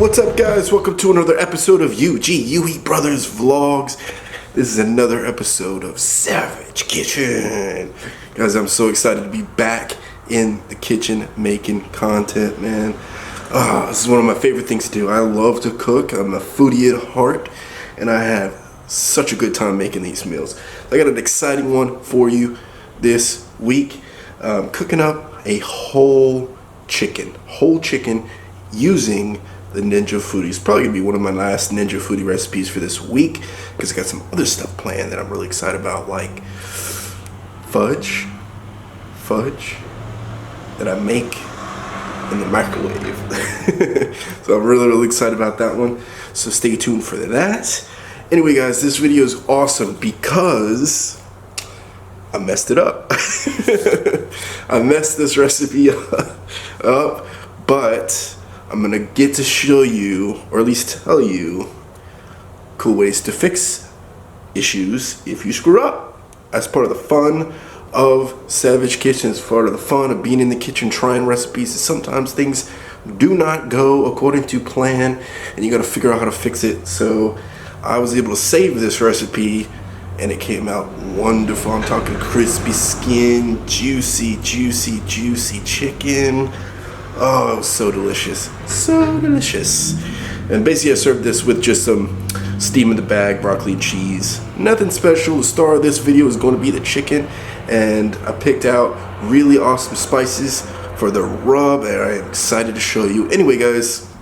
What's up, guys? Welcome to another episode of You Eat Brothers Vlogs. This is another episode of Savage Kitchen. Guys, I'm so excited to be back in the kitchen making content, man. This is one of my favorite things to do. I love to cook. I'm a foodie at heart, and I have such a good time making these meals. I got an exciting one for you this week. Cooking up a whole chicken using the Ninja Foodi. It's probably gonna be one of my last Ninja Foodi recipes for this week because I got some other stuff planned that I'm really excited about, like fudge that I make in the microwave. So I'm really excited about that one. So stay tuned for that. Anyway, guys, this video is awesome because I messed it up. I messed this recipe up, but I'm gonna get to show you, or at least tell you, cool ways to fix issues if you screw up. That's part of the fun of Savage Kitchen. It's part of the fun of being in the kitchen trying recipes. Sometimes things do not go according to plan, and you gotta figure out how to fix it. So I was able to save this recipe, and it came out wonderful. I'm talking crispy skin, juicy chicken. Oh, it was so delicious. So delicious. And basically I served this with just some steam in the bag, broccoli and cheese. Nothing special. The star of this video is going to be the chicken. And I picked out really awesome spices for the rub, and I'm excited to show you. Anyway, guys,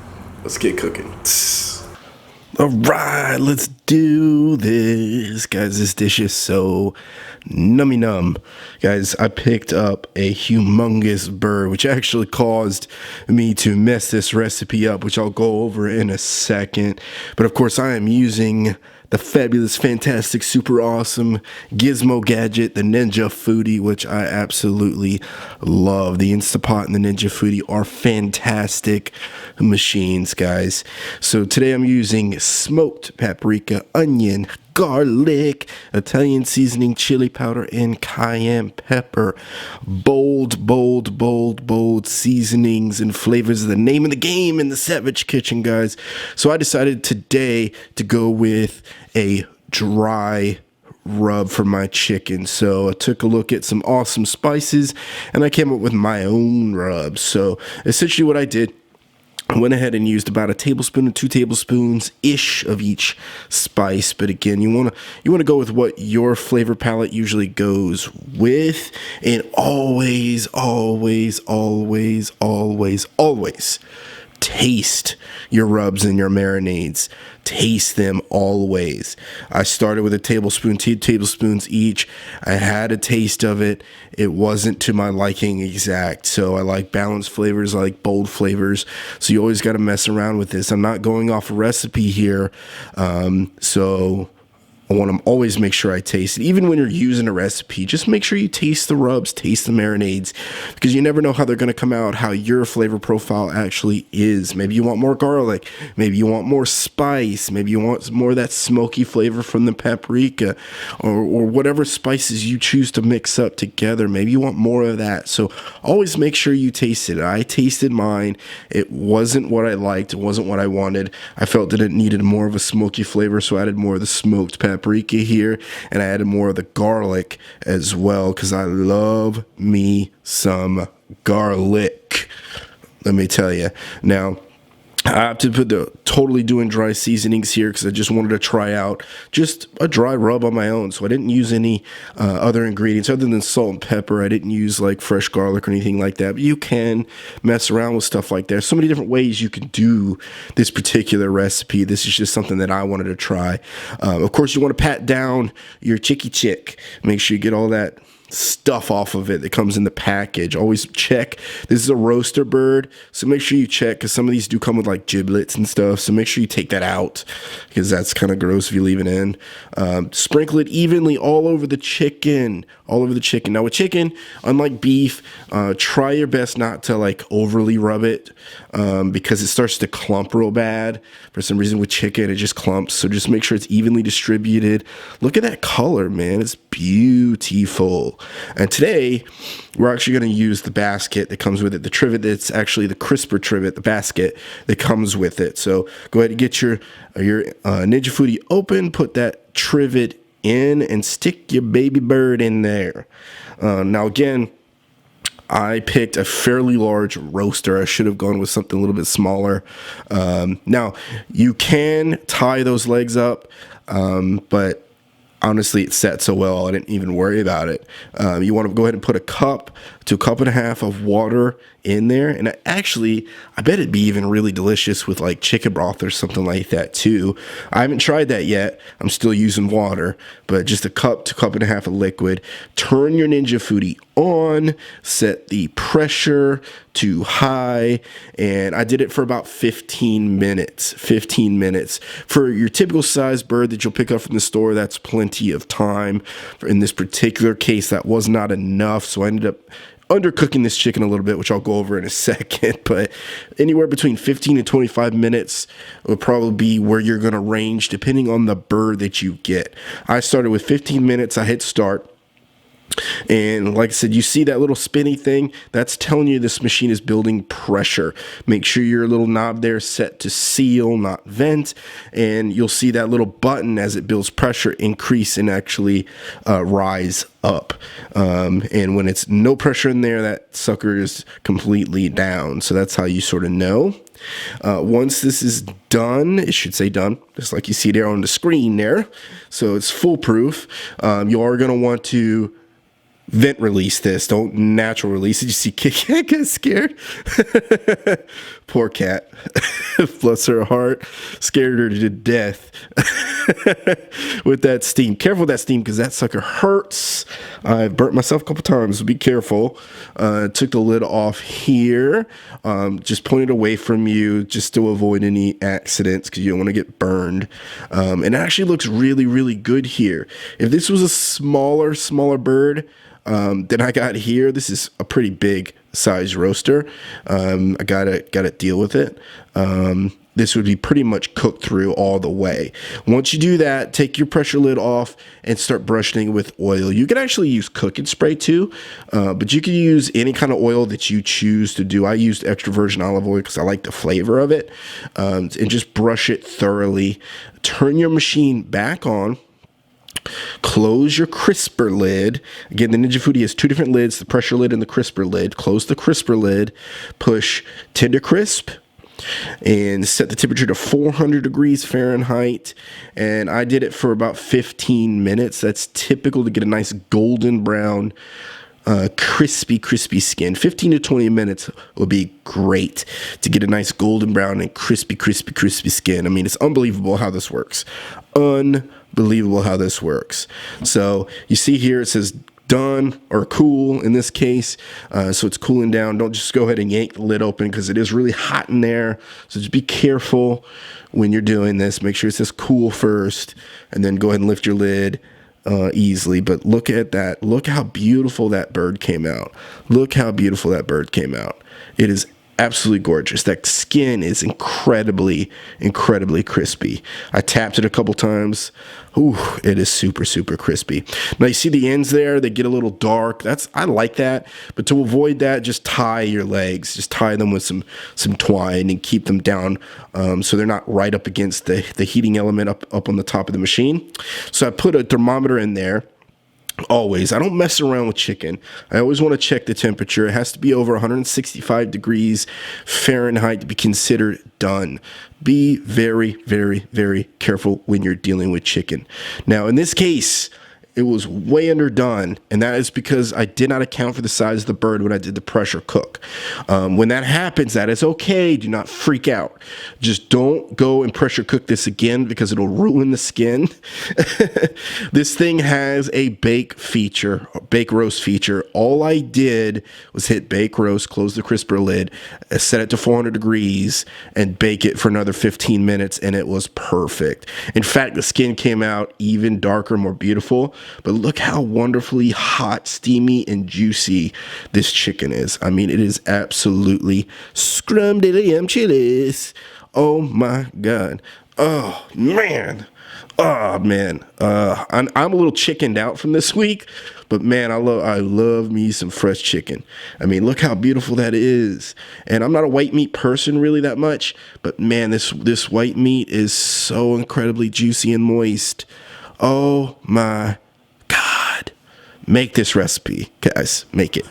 let's get cooking. Alright, let's do this. Guys, this dish is so nummy num. Guys, I picked up a humongous bird, which actually caused me to mess this recipe up, which I'll go over in a second. But of course, I am using the fabulous, fantastic, super awesome gizmo gadget, the Ninja Foodi, which I absolutely love. The Instapot and the Ninja Foodi are fantastic machines, guys. So today I'm using smoked paprika, onion, garlic, Italian seasoning, chili powder, and cayenne pepper. Bold seasonings and flavors are the name of the game in the Savage Kitchen, guys. So I decided today to go with a dry rub for my chicken. So I took a look at some awesome spices and I came up with my own rub. So essentially what I did, I went ahead and used about a tablespoon and 2 tablespoons ish of each spice. But again, you want to go with what your flavor palette usually goes with, and always taste your rubs and your marinades. Taste them always. I started with a tablespoon, 2 tablespoons each. I had a taste of it. It wasn't to my liking exact. So I like balanced flavors, I like bold flavors. So you always got to mess around with this. I'm not going off a recipe here. So I want to always make sure I taste it. Even when you're using a recipe, just make sure you taste the rubs, taste the marinades, because you never know how they're going to come out, how your flavor profile actually is. Maybe you want more garlic, maybe you want more spice, maybe you want more of that smoky flavor from the paprika, or whatever spices you choose to mix up together. Maybe you want more of that. So always make sure you taste it. I tasted mine. It wasn't what I liked. It wasn't what I wanted. I felt that it needed more of a smoky flavor, so I added more of the smoked paprika here, and I added more of the garlic as well because I love me some garlic, let me tell you. Now I opted to put totally doing dry seasonings here because I just wanted to try out just a dry rub on my own. So I didn't use any other ingredients other than salt and pepper. I didn't use like fresh garlic or anything like that. But you can mess around with stuff like that. There's so many different ways you can do this particular recipe. This is just something that I wanted to try. Of course, you want to pat down your chick. Make sure you get all that stuff off of it that comes in the package. Always check. This is a roaster bird, so make sure you check, because some of these do come with like giblets and stuff, so make sure you take that out because that's kind of gross if you leave it in. Sprinkle it evenly all over the chicken. Now with chicken, unlike beef, try your best not to like overly rub it. because it starts to clump real bad. For some reason with chicken, it just clumps. So just make sure it's evenly distributed. Look at that color, man. It's beautiful. And today, we're actually going to use the basket that comes with it, the trivet that's actually the crisper trivet, the basket that comes with it. So go ahead and get your Ninja Foodi open, put that trivet in, and stick your baby bird in there. Now, again, I picked a fairly large roaster. I should have gone with something a little bit smaller. Now, you can tie those legs up, but honestly, it set so well, I didn't even worry about it. You want to go ahead and put a cup to a cup and a half of water in there. And I bet it'd be even really delicious with like chicken broth or something like that too. I haven't tried that yet. I'm still using water, but just a cup to cup and a half of liquid. Turn your Ninja Foodi on, set the pressure to high, and I did it for about 15 minutes. 15 minutes. For your typical size bird that you'll pick up from the store, that's plenty of time. In this particular case, that was not enough, so I ended up undercooking this chicken a little bit, which I'll go over in a second, but anywhere between 15 and 25 minutes will probably be where you're going to range depending on the bird that you get. I started with 15 minutes. I hit start. And like I said, you see that little spinny thing? That's telling you this machine is building pressure. Make sure your little knob there is set to seal, not vent. And you'll see that little button as it builds pressure increase and actually rise up. And when it's no pressure in there, that sucker is completely down. So that's how you sort of know. Once this is done, it should say done, just like you see there on the screen there. So it's foolproof. You are going to want to vent release this. Don't natural release it. You see Kit Kat get scared. Poor cat. Bless her heart. Scared her to death with that steam. Careful with that steam because that sucker hurts. I've burnt myself a couple times, so be careful. Took the lid off here. Just point it away from you just to avoid any accidents because you don't want to get burned. And it actually looks really, really good here. If this was a smaller bird, then I got here. This is a pretty big size roaster. I gotta deal with it. This would be pretty much cooked through all the way. Once you do that, take your pressure lid off and start brushing it with oil. You can actually use cooking spray too, but you can use any kind of oil that you choose to do. I used extra virgin olive oil because I like the flavor of it, and just brush it thoroughly. Turn your machine back on. Close your crisper lid. Again, the Ninja Foodi has two different lids, the pressure lid and the crisper lid. Close the crisper lid, push Tendercrisp, and set the temperature to 400 degrees Fahrenheit. And I did it for about 15 minutes. That's typical to get a nice golden brown, crispy skin. 15 to 20 minutes will be great to get a nice golden brown and crispy skin. I mean, it's unbelievable how this works. Unbelievable how this works. So you see here it says done or cool in this case. So it's cooling down. Don't just go ahead and yank the lid open because it is really hot in there. So just be careful when you're doing this. Make sure it says cool first and then go ahead and lift your lid easily. But look at that. Look how beautiful that bird came out. Look how beautiful that bird came out. It is absolutely gorgeous. That skin is incredibly crispy. I tapped it a couple times. Ooh, it is super crispy. Now you see the ends there, they get a little dark. I like that, but to avoid that, just tie your legs. Just tie them with some twine and keep them down so they're not right up against the heating element up on the top of the machine. So I put a thermometer in there. Always. I don't mess around with chicken. I always want to check the temperature. It has to be over 165 degrees Fahrenheit to be considered done. Be very careful when you're dealing with chicken. Now, in this case, it was way underdone, and that is because I did not account for the size of the bird when I did the pressure cook. When that happens, that is okay. Do not freak out. Just don't go and pressure cook this again because it'll ruin the skin. This thing has a bake roast feature. All I did was hit bake roast, close the crisper lid, set it to 400 degrees, and bake it for another 15 minutes, and it was perfect. In fact, the skin came out even darker, more beautiful. but look how wonderfully hot, steamy, and juicy this chicken is. I mean, it is absolutely scrum-diddly-yum-chilies. Oh my God. Oh man. Oh man. I'm a little chickened out from this week, but man, I love me some fresh chicken. I mean, look how beautiful that is. And I'm not a white meat person really that much, but man, this white meat is so incredibly juicy and moist. Oh my God. Make this recipe, guys. Make it.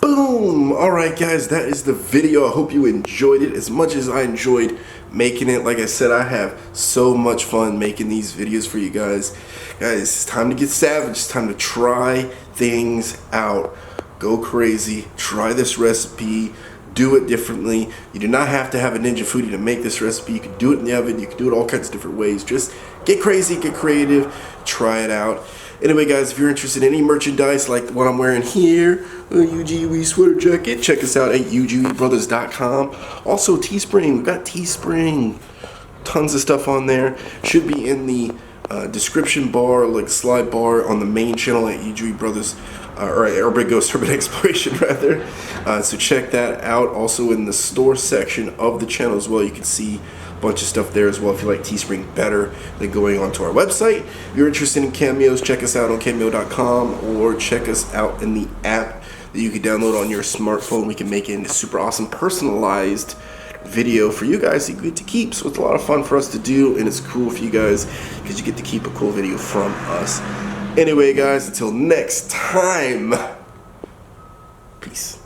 Boom! Alright guys, that is the video. I hope you enjoyed it as much as I enjoyed making it. Like I said, I have so much fun making these videos for you guys. Guys, it's time to get savage. It's time to try things out. Go crazy. Try this recipe. Do it differently. You do not have to have a Ninja Foodi to make this recipe. You can do it in the oven. You can do it all kinds of different ways. Just get crazy, get creative, try it out. Anyway, guys, if you're interested in any merchandise like what I'm wearing here, a UGE sweater jacket, check us out at ugebrothers.com. Also, Teespring. We've got Teespring. Tons of stuff on there. Should be in the description bar, like slide bar on the main channel at UGE Brothers, or Urban Ghost Urban Exploration, rather. So check that out. Also in the store section of the channel as well, you can see bunch of stuff there as well if you like Teespring better than going onto our website. If you're interested in cameos, check us out on cameo.com or check us out in the app that you can download on your smartphone. We can make it into super awesome personalized video for you guys that you get to keep. So it's a lot of fun for us to do, and it's cool for you guys because you get to keep a cool video from us. Anyway guys, until next time, peace.